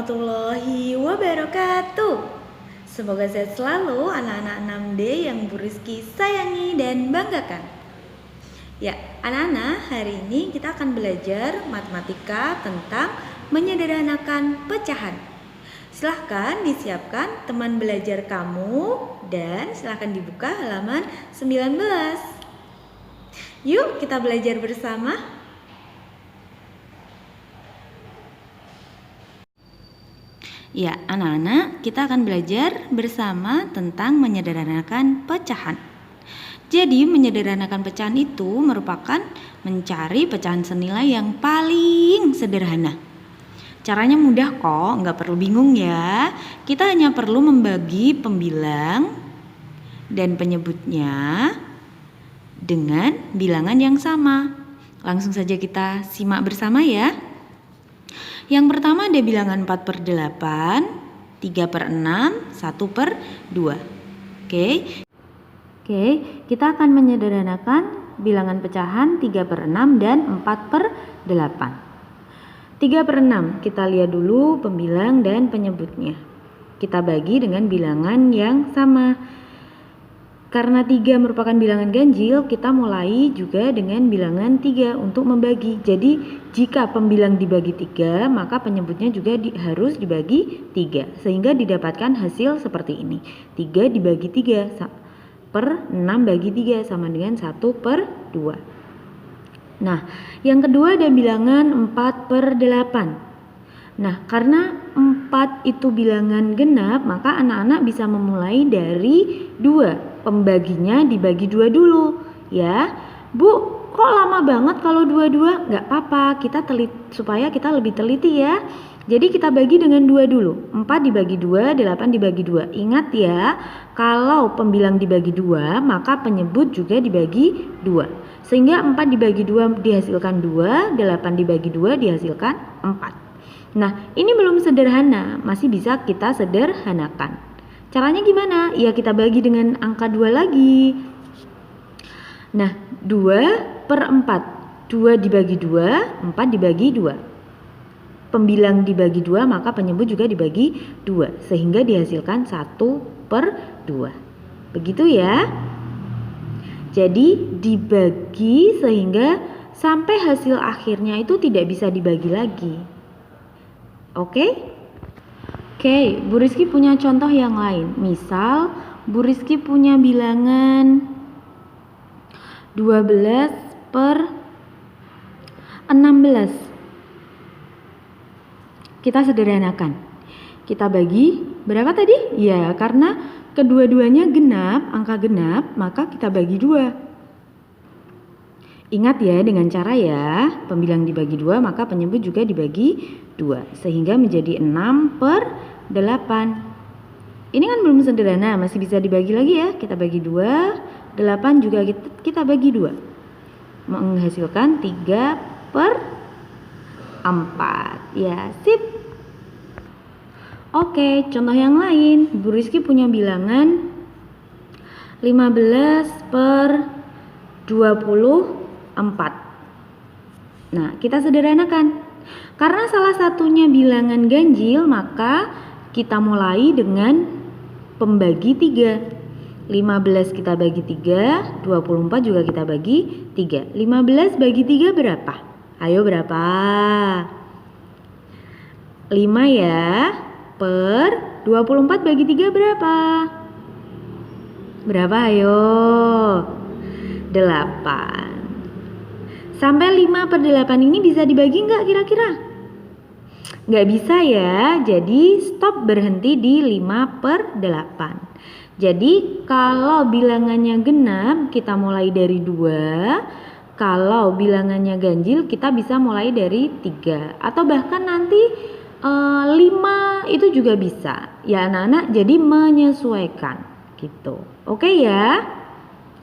warahmatullahi wabarakatuh. Semoga sehat selalu anak-anak 6D yang Bu Rizky sayangi dan banggakan. Ya, anak-anak, hari ini kita akan belajar matematika tentang menyederhanakan pecahan. Silahkan disiapkan teman belajar kamu dan silahkan dibuka halaman 19. Yuk kita belajar bersama. Ya, anak-anak, kita akan belajar bersama tentang menyederhanakan pecahan. Jadi, menyederhanakan pecahan itu merupakan mencari pecahan senilai yang paling sederhana. Caranya mudah kok, nggak perlu bingung ya. Kita hanya perlu membagi pembilang dan penyebutnya dengan bilangan yang sama. Langsung saja kita simak bersama ya. Yang pertama ada bilangan 4/8, 3/6, 1/2. Oke, kita akan menyederhanakan bilangan pecahan 3/6 dan 4/8. 3/6 kita lihat dulu pembilang dan penyebutnya. Kita bagi dengan bilangan yang sama. Karena 3 merupakan bilangan ganjil, kita mulai juga dengan bilangan 3 untuk membagi. Jadi jika pembilang dibagi 3, maka penyebutnya juga harus dibagi 3. Sehingga didapatkan hasil seperti ini. 3 dibagi 3 per 6 bagi 3 sama dengan 1/2. Nah, yang kedua ada bilangan 4/8. Nah, karena 4 itu bilangan genap, maka anak-anak bisa memulai dari 2. Pembaginya dibagi 2 dulu ya. Bu, kok lama banget kalau 2-2? Nggak apa-apa, supaya kita lebih teliti ya. Jadi kita bagi dengan 2 dulu. 4 dibagi 2, 8 dibagi 2. Ingat ya, kalau pembilang dibagi 2, maka penyebut juga dibagi 2. Sehingga 4 dibagi 2 dihasilkan 2, 8 dibagi 2 dihasilkan 4. Nah, ini belum sederhana, masih bisa kita sederhanakan. Caranya gimana? Ya kita bagi dengan angka 2 lagi. Nah, 2/4. 2 dibagi 2, 4 dibagi 2. Pembilang dibagi 2, maka penyebut juga dibagi 2. Sehingga dihasilkan 1/2. Begitu ya. Jadi dibagi sehingga sampai hasil akhirnya itu tidak bisa dibagi lagi. Oke? Oke, Bu Rizky punya contoh yang lain. Misal, Bu Rizky punya bilangan 12/16. Kita sederhanakan. Kita bagi berapa tadi? Ya, karena kedua-duanya genap, angka genap, maka kita bagi 2. Ingat ya, dengan cara ya, pembilang dibagi 2, maka penyebut juga dibagi 2. Sehingga menjadi 6/8. Ini kan belum sederhana, masih bisa dibagi lagi ya. Kita bagi 2, 8 juga kita bagi 2. Menghasilkan 3/4. Ya, sip. Oke, contoh yang lain. Bu Rizky punya bilangan 15/24. Nah, kita sederhanakan. Karena salah satunya bilangan ganjil, maka kita mulai dengan pembagi 3. 15 kita bagi 3, 24 juga kita bagi 3. 15 bagi 3 berapa? Ayo berapa? 5 ya. Per 24 bagi 3 berapa? Berapa ayo? 8. Sampai 5/8 ini bisa dibagi nggak kira-kira? Nggak bisa ya, jadi stop berhenti di 5/8. Jadi kalau bilangannya genap kita mulai dari 2, kalau bilangannya ganjil kita bisa mulai dari 3. Atau bahkan nanti 5 itu juga bisa. Ya anak-anak, jadi menyesuaikan gitu. Oke ya?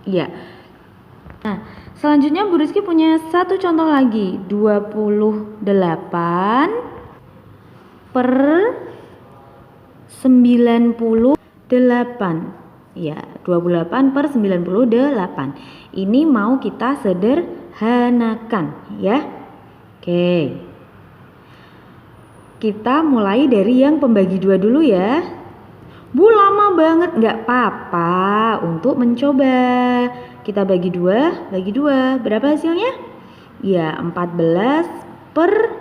Ya. Nah, selanjutnya Bu Rizky punya satu contoh lagi. 28/98. Ya, 28/98. Ini mau kita sederhanakan ya. Oke. Kita mulai dari yang pembagi 2 dulu ya. Bu, lama banget. Nggak apa-apa untuk mencoba. Kita bagi 2. Berapa hasilnya? Ya, 14 per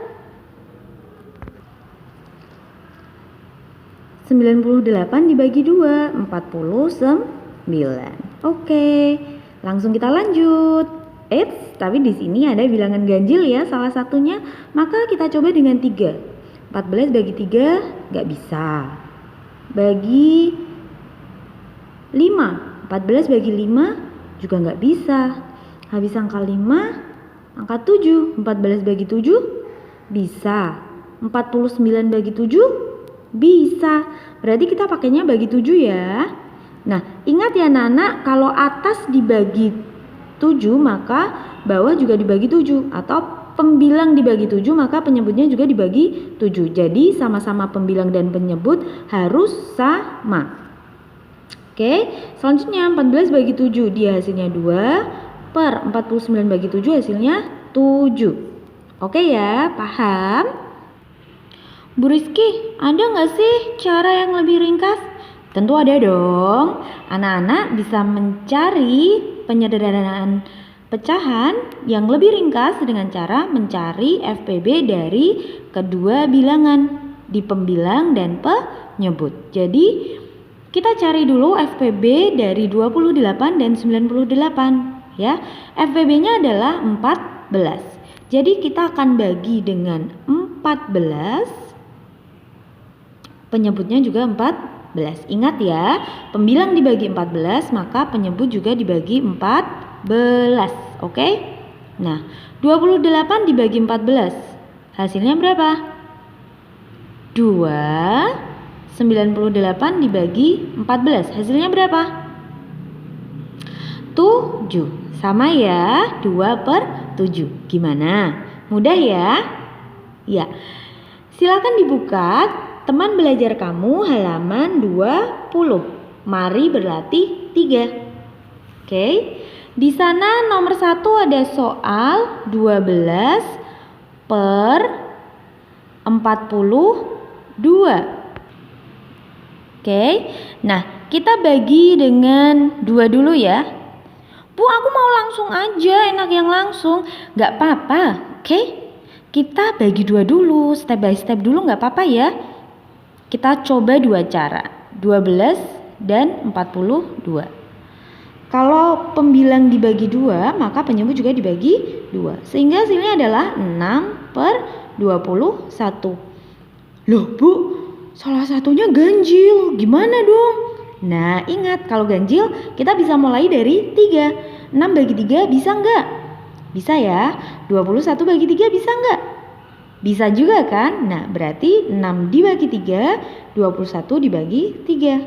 98 dibagi 2, 49. Oke, langsung kita lanjut. Tapi di sini ada bilangan ganjil ya salah satunya. Maka kita coba dengan 3. 14 bagi 3 nggak bisa. Bagi 5, 14 bagi 5 juga nggak bisa. Habis angka 5, angka 7, 14 bagi 7 bisa. 49 bagi 7 bisa. Berarti kita pakainya bagi 7 ya. Nah, ingat ya anak-anak, kalau atas dibagi 7 maka bawah juga dibagi 7, atau pembilang dibagi 7 maka penyebutnya juga dibagi 7. Jadi sama-sama pembilang dan penyebut harus sama. Oke, selanjutnya 14 bagi 7 dia hasilnya 2 per 49 bagi 7 hasilnya 7. Oke ya, paham? Bu Rizky, ada nggak sih cara yang lebih ringkas? Tentu ada dong. Anak-anak bisa mencari penyederhanaan pecahan yang lebih ringkas dengan cara mencari FPB dari kedua bilangan di pembilang dan penyebut. Jadi kita cari dulu FPB dari 28 dan 98 ya. FPB-nya adalah 14. Jadi kita akan bagi dengan 14. Penyebutnya juga 14. Ingat ya, pembilang dibagi 14 maka penyebut juga dibagi 14. Oke? Nah, 28 dibagi 14 hasilnya berapa? 2. 98 dibagi 14 hasilnya berapa? 7. Sama ya, 2 per 7. Gimana? Mudah ya? Ya. Silakan dibuka teman belajar kamu halaman 20. Mari berlatih 3. Oke. Di sana nomor 1 ada soal 12 per 42. Oke. Nah, kita bagi dengan 2 dulu ya. Bu, aku mau langsung aja, enak yang langsung. Gak apa-apa, oke? Kita bagi 2 dulu, step by step dulu gak apa-apa ya. Kita coba 2 cara, 12 dan 42. Kalau pembilang dibagi 2, maka penyebut juga dibagi 2. Sehingga hasilnya adalah 6 per 21. Loh Bu, salah satunya ganjil. Gimana dong? Nah, ingat kalau ganjil kita bisa mulai dari 3. 6 bagi 3 bisa nggak? Bisa ya. 21 bagi 3 bisa nggak? Bisa juga kan? Nah, berarti 6 dibagi 3, 21 dibagi 3.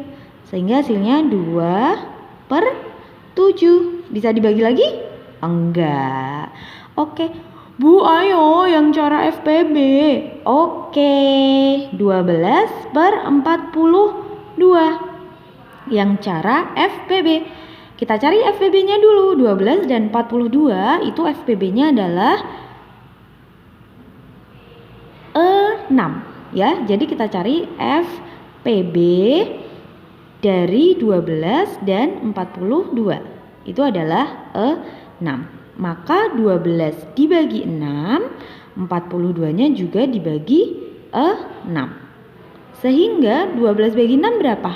Sehingga hasilnya 2 per 7. Bisa dibagi lagi? Enggak. Oke. Bu, ayo yang cara FPB. Oke. 12 per 42. Yang cara FPB. Kita cari FPB-nya dulu. 12 dan 42 itu FPB-nya adalah 6 ya. Jadi kita cari FPB dari 12 dan 42 itu adalah 6. Maka 12 dibagi 6, 42-nya juga dibagi 6. Sehingga 12 bagi 6 berapa?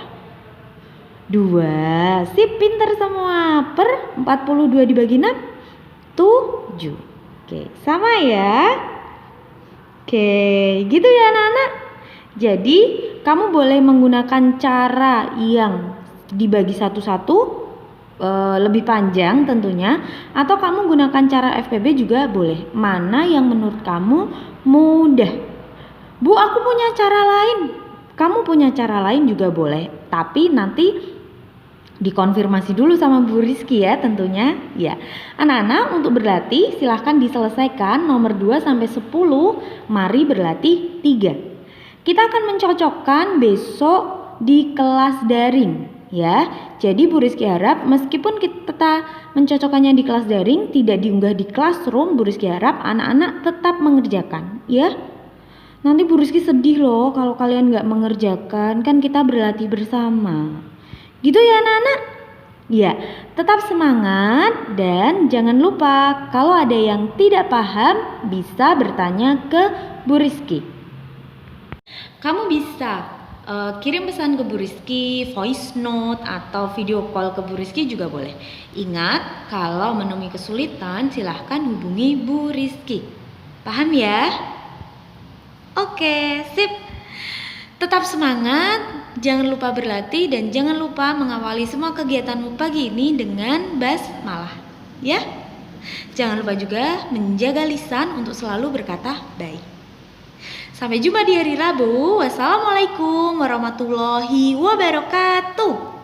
2. Sip, pinter semua. Per 42 dibagi 6, 7. Oke, sama ya. Oke, gitu ya anak-anak. Jadi kamu boleh menggunakan cara yang dibagi satu-satu lebih panjang tentunya, atau kamu gunakan cara FPB juga boleh. Mana yang menurut kamu mudah? Bu, aku punya cara lain. Kamu punya cara lain juga boleh, tapi nanti dikonfirmasi dulu sama Bu Rizky ya tentunya. Ya, anak-anak untuk berlatih silahkan diselesaikan nomor 2 sampai 10. Mari berlatih 3. Kita akan mencocokkan besok di kelas daring ya. Jadi Bu Rizky harap meskipun kita mencocokkannya di kelas daring, tidak diunggah di classroom, Bu Rizky harap anak-anak tetap mengerjakan ya. Nanti Bu Rizky sedih loh kalau kalian nggak mengerjakan, kan kita berlatih bersama. Gitu ya anak-anak? Ya, tetap semangat dan jangan lupa kalau ada yang tidak paham bisa bertanya ke Bu Rizky. Kamu bisa kirim pesan ke Bu Rizky, voice note atau video call ke Bu Rizky juga boleh. Ingat, kalau menemui kesulitan silahkan hubungi Bu Rizky. Paham ya? Oke, sip. Tetap semangat, jangan lupa berlatih dan jangan lupa mengawali semua kegiatanmu pagi ini dengan basmalah. Ya? Jangan lupa juga menjaga lisan untuk selalu berkata baik. Sampai jumpa di hari Rabu. Wassalamualaikum warahmatullahi wabarakatuh.